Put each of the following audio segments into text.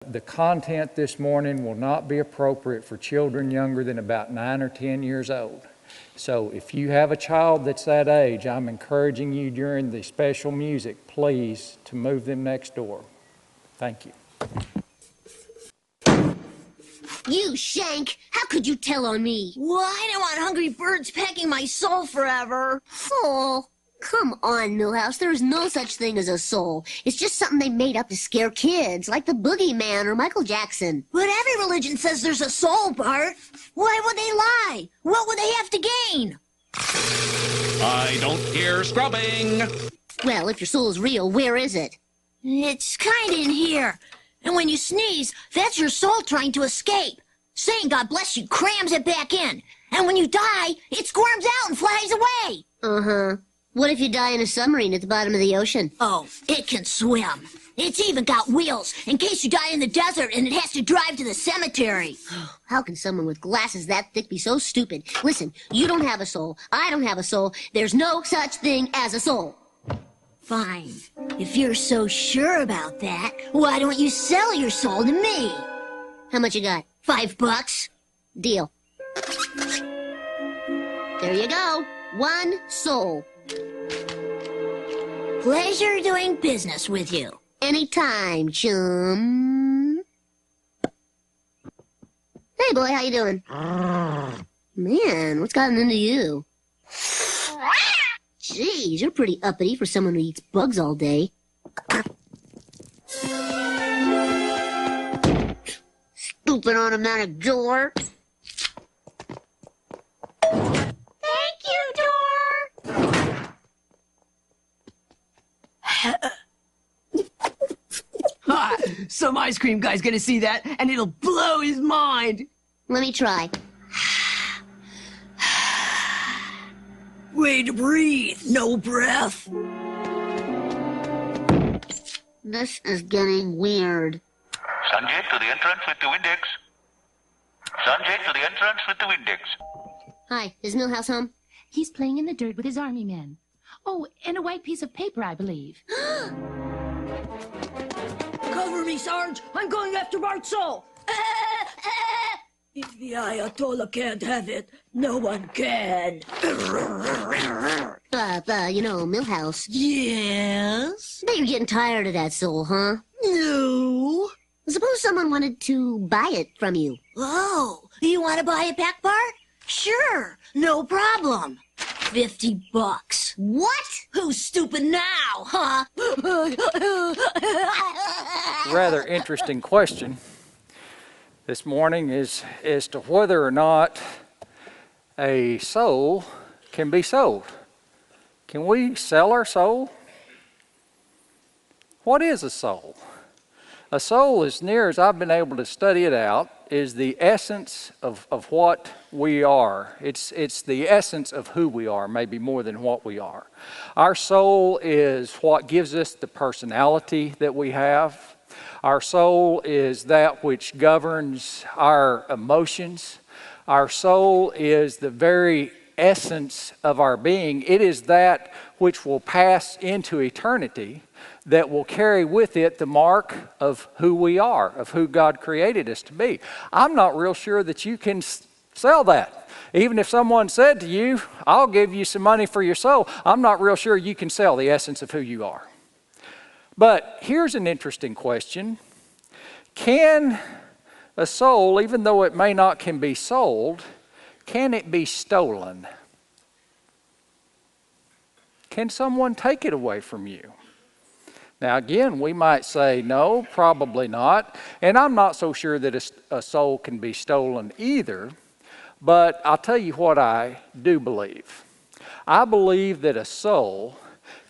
The content this morning will not be appropriate for children younger than about 9 or 10 years old. So if you have a child that's that age, I'm encouraging you during the special music, please, to move them next door. Thank you. You, Shank! How could you tell on me? Well, I don't want hungry birds pecking my soul forever. Oh, come on, Millhouse. There is no such thing as a soul. It's just something they made up to scare kids, like the Boogeyman or Michael Jackson. But every religion says there's a soul, Bart. Why would they lie? What would they have to gain? I don't hear scrubbing. Well, if your soul is real, where is it? It's kind of in here. And when you sneeze, that's your soul trying to escape. Saying God bless you crams it back in. And when you die, it squirms out and flies away. Uh-huh. What if you die in a submarine at the bottom of the ocean? Oh, it can swim. It's even got wheels in case you die in the desert and it has to drive to the cemetery. How can someone with glasses that thick be so stupid? Listen, you don't have a soul. I don't have a soul. There's no such thing as a soul. Fine. If you're so sure about that, why don't you sell your soul to me? How much you got? $5. Deal. There you go. 1 soul. Pleasure doing business with you. Anytime, chum. Hey, boy, how you doing? Man, what's gotten into you? Jeez, you're pretty uppity for someone who eats bugs all day. Stupid automatic door. Thank you, door. Ha! Some ice cream guy's gonna see that, and it'll blow his mind. Let me try. Way to breathe, no breath. This is getting weird. Sanjay to the entrance with the Windex. Sanjay to the entrance with the Windex. Hi, is Millhouse home? He's playing in the dirt with his army men. Oh, and a white piece of paper, I believe. Cover me, Sarge. I'm going after Bart's soul. If the Ayatollah can't have it, no one can. You know, Millhouse. Yes? Bet you're getting tired of that soul, huh? No. Suppose someone wanted to buy it from you. Oh, you want to buy it back, Bart? Sure, no problem. $50. What? Who's stupid now, huh? Rather interesting question this morning is as to whether or not a soul can be sold. Can we sell our soul? What is a soul? A soul, as near as I've been able to study it out, is the essence of what we are. It's the essence of who we are, maybe more than what we are. Our soul is what gives us the personality that we have. Our soul is that which governs our emotions. Our soul is the very essence of our being. It is that which will pass into eternity, that will carry with it the mark of who we are, of who God created us to be. I'm not real sure that you can sell that. Even if someone said to you, I'll give you some money for your soul, I'm not real sure you can sell the essence of who you are. But here's an interesting question. Can a soul, even though it may not can be sold, can it be stolen? Can someone take it away from you? Now again, we might say no, probably not. And I'm not so sure that a soul can be stolen either. But I'll tell you what I do believe. I believe that a soul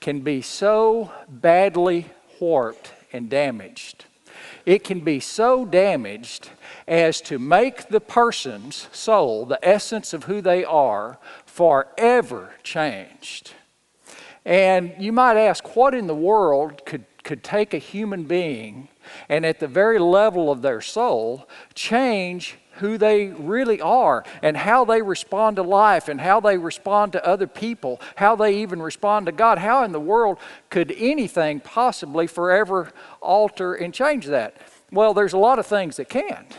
can be so badly warped and damaged. It can be so damaged as to make the person's soul, the essence of who they are, forever changed. And you might ask, what in the world could take a human being and at the very level of their soul change who they really are and how they respond to life and how they respond to other people, how they even respond to God? How in the world could anything possibly forever alter and change that? Well, there's a lot of things that can't.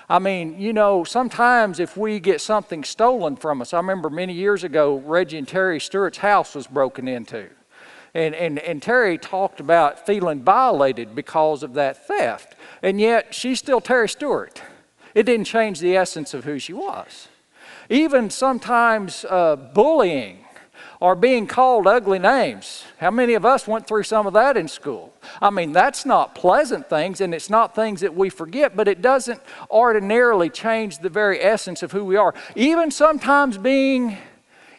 I mean, you know, sometimes if we get something stolen from us, I remember many years ago, Reggie and Terry Stewart's house was broken into. And Terry talked about feeling violated because of that theft. And yet, she's still Terry Stewart. It didn't change the essence of who she was. Even sometimes bullying or being called ugly names. How many of us went through some of that in school? I mean, that's not pleasant things, and it's not things that we forget, but it doesn't ordinarily change the very essence of who we are. Even sometimes being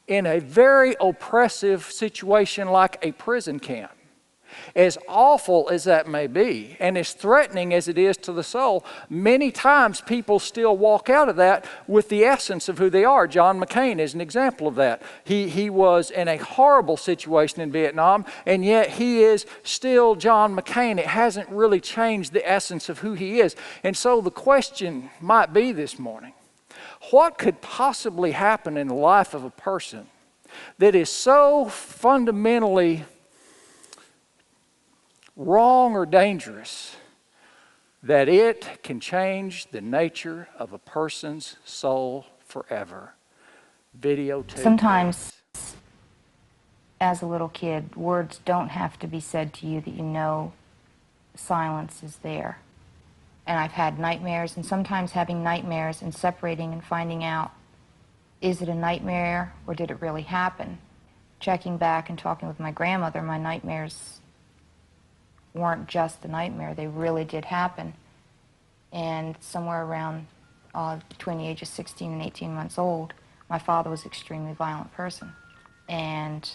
in a very oppressive situation like a prison camp. As awful as that may be, and as threatening as it is to the soul, many times people still walk out of that with the essence of who they are. John McCain is an example of that. He was in a horrible situation in Vietnam, and yet he is still John McCain. It hasn't really changed the essence of who he is. And so the question might be this morning, what could possibly happen in the life of a person that is so fundamentally wrong or dangerous that it can change the nature of a person's soul forever? Videotape. Sometimes, as a little kid, words don't have to be said to you that you know silence is there. And I've had nightmares, and sometimes having nightmares and separating and finding out, is it a nightmare or did it really happen? Checking back and talking with my grandmother, my nightmares weren't just a nightmare, they really did happen. And somewhere around between the ages of 16 and 18 months old, my father was an extremely violent person. And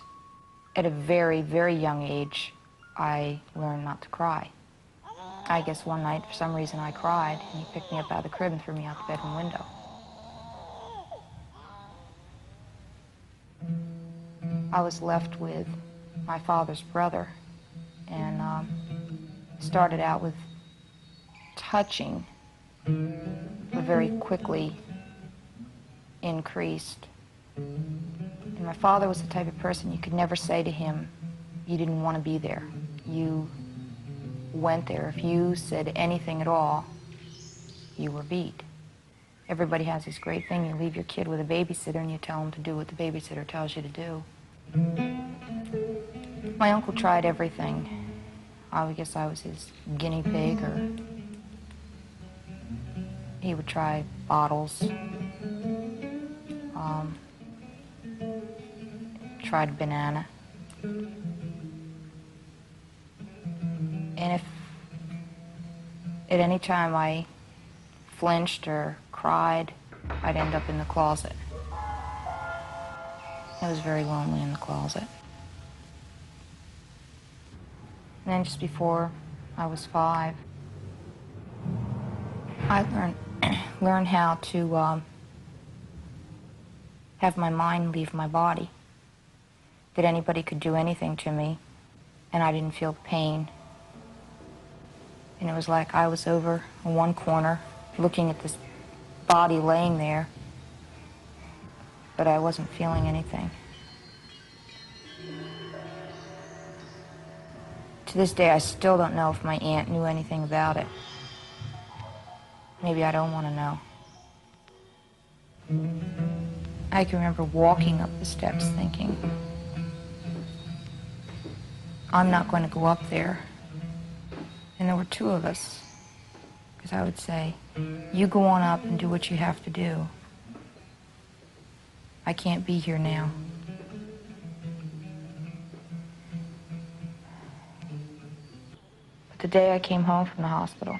at a very, very young age, I learned not to cry. I guess one night, for some reason, I cried, and he picked me up out of the crib and threw me out the bedroom window. I was left with my father's brother, and started out with touching, but very quickly increased. And my father was the type of person you could never say to him, you didn't want to be there. You went there. If you said anything at all, you were beat. Everybody has this great thing, you leave your kid with a babysitter and you tell him to do what the babysitter tells you to do. My uncle tried everything. I guess I was his guinea pig, or he would try bottles, tried banana. And if at any time I flinched or cried, I'd end up in the closet. I was very lonely in the closet. And then just before I was 5, I learned how to have my mind leave my body. That anybody could do anything to me, and I didn't feel pain. And it was like I was over in one corner, looking at this body laying there, but I wasn't feeling anything. To this day, I still don't know if my aunt knew anything about it. Maybe I don't want to know. I can remember walking up the steps thinking, I'm not going to go up there. And there were 2 of us. Because I would say, you go on up and do what you have to do. I can't be here now. But the day I came home from the hospital,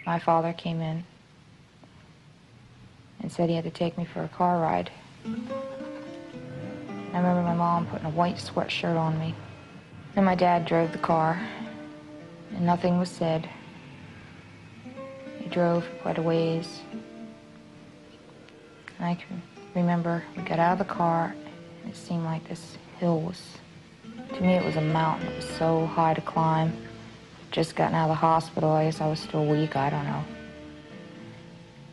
my father came in and said he had to take me for a car ride. I remember my mom putting a white sweatshirt on me. And my dad drove the car, and nothing was said. He drove quite a ways. And I can remember we got out of the car, and it seemed like this hill was, to me it was a mountain. It was so high to climb. Just gotten out of the hospital. I guess I was still weak, I don't know.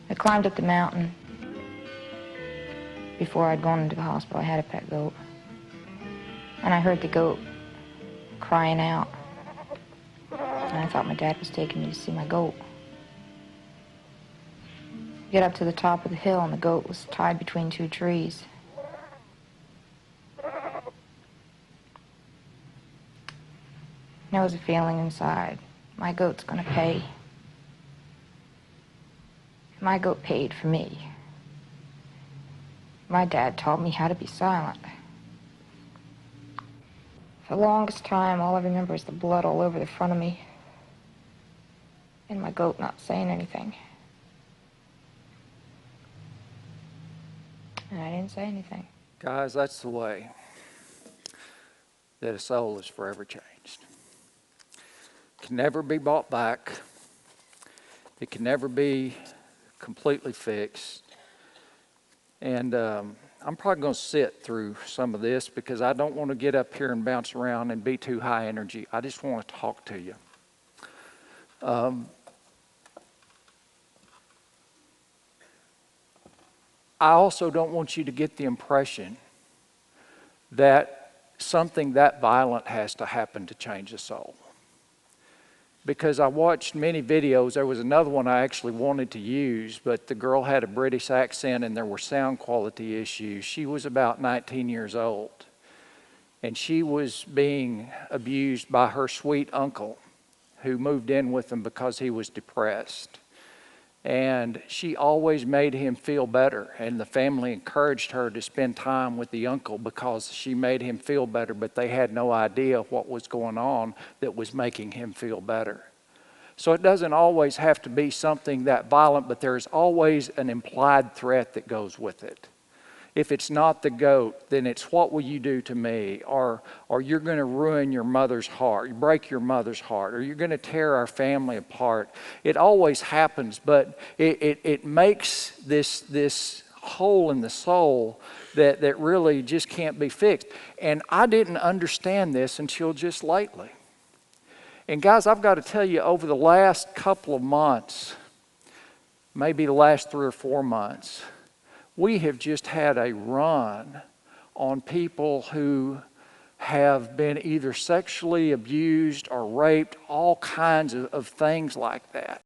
I climbed up the mountain. Before I'd gone into the hospital, I had a pet goat. And I heard the goat crying out. And I thought my dad was taking me to see my goat. We get up to the top of the hill, and the goat was tied between two trees. There was a feeling inside. My goat's gonna pay. My goat paid for me. My dad taught me how to be silent. For the longest time, all I remember is the blood all over the front of me. And my goat not saying anything. And I didn't say anything. Guys, that's the way that a soul is forever changed. It can never be bought back. It can never be completely fixed. And I'm probably going to sit through some of this because I don't want to get up here and bounce around and be too high energy. I just want to talk to you. I also don't want you to get the impression that something that violent has to happen to change a soul. Because I watched many videos. There was another one I actually wanted to use, but the girl had a British accent and there were sound quality issues. She was about 19 years old, and she was being abused by her sweet uncle who moved in with them because he was depressed. And she always made him feel better, and the family encouraged her to spend time with the uncle because she made him feel better, but they had no idea what was going on that was making him feel better. So it doesn't always have to be something that violent, but there's always an implied threat that goes with it. If it's not the goat, then it's what will you do to me? Or you're going to ruin your mother's heart, you break your mother's heart, or you're going to tear our family apart. It always happens, but it makes this hole in the soul that really just can't be fixed. And I didn't understand this until just lately. And guys, I've got to tell you, over the last couple of months, maybe the last 3 or 4 months, we have just had a run on people who have been either sexually abused or raped, all kinds of things like that.